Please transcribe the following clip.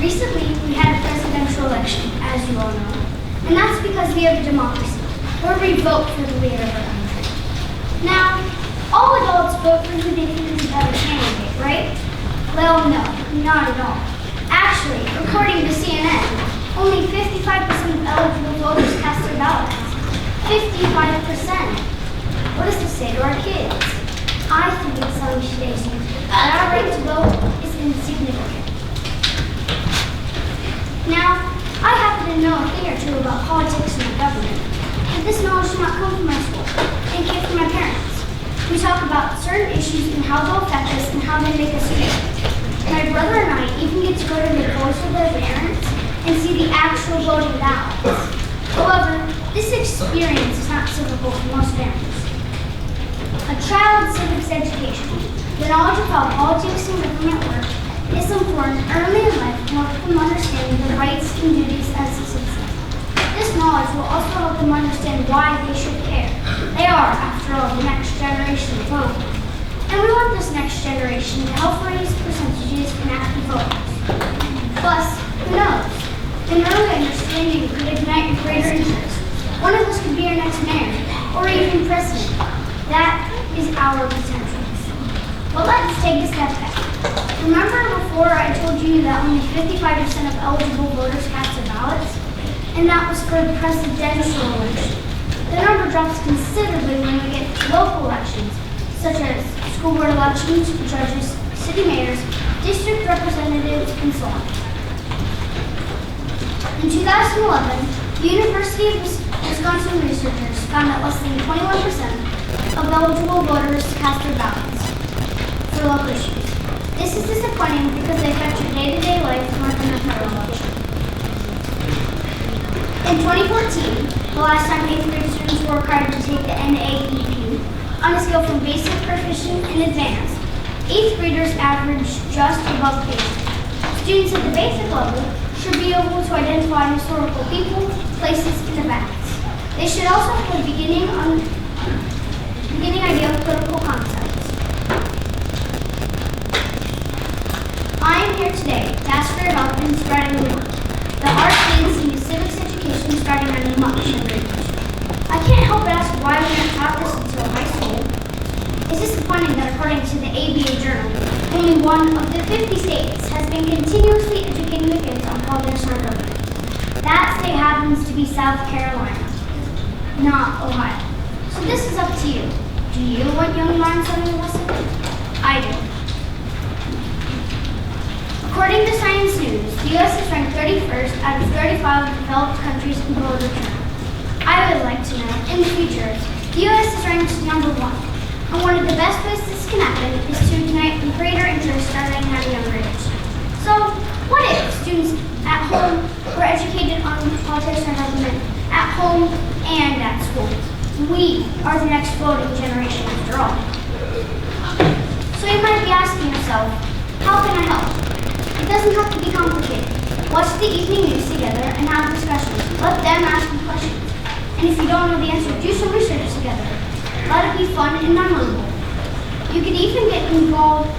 Recently, we had a presidential election, as you all know, and that's because we have a democracy, where we vote for the leader of our country. Now, all adults vote for who they think is a better candidate, right? Well, no, not at all. Actually, according to CNN, only 55% of eligible voters cast their ballots. 55%. What does this say to our kids? I think it's telling today's youth that our right to vote is insignificant. Now, I happen to know a thing or two about politics and our government, but this knowledge did not come from my school. It came from my parents. We talk about certain issues and how they'll affect us and how they make us feel. My brother and I even get to go to the polls with our parents and see the actual voting ballots. However, this experience is not typical for most families. A child's civics education, the knowledge of how politics and government work, is important early in life to help them understand their rights and duties as a citizen. This knowledge will also help them understand why they should care. They are, after all, the next generation of voters. And we want this next generation to help raise percentages in active voters. Plus, who knows? An early understanding could ignite greater interest. One of us could be our next mayor, or even president. That is our potential. Well, let's take a step back. Remember before I told you that only 55% of eligible voters cast their ballots? And that was for the presidential election. The number drops considerably when we get to local elections, such as school board elections, judges, city mayors, district representatives, and so on. In 2011, the University of Wisconsin researchers found that less than 21% of eligible voters cast their ballots for local issues. This is disappointing because they affect your day-to-day life more than a federal election. In 2014, the last time 8th grade students were required to take the NAEP, on a scale from basic, proficient, and advanced, 8th graders averaged just above basic. Students at the basic level should be able to identify historical people, places, and events. They should also have a beginning idea of political concepts. I am here today to ask for your help in spreading the word that our kids need civics education starting at a much younger age. I can't help but ask why we aren't taught this until high school. It's disappointing that according to the ABA Journal, only one of the 50 states has been continuously educating the kids on politics and government. That state happens to be South Carolina, not Ohio. So this is up to you. Do you want young minds learning a lesson? I do. According to Science News, the U.S. is ranked 31st out of 35 developed countries in voter turnout. I would like to know, in the future, the U.S. is ranked number 1. And one of the best ways this can happen is to ignite greater interest starting at a younger age. So, what if students at home were educated on politics and government at home and at school? We are the next voting generation after all. So you might be asking yourself, how can I help? It doesn't have to be complicated. Watch the evening news together and have discussions. Let them ask you questions. And if you don't know the answer, do some research together. Let it be fun and memorable. You can even get involved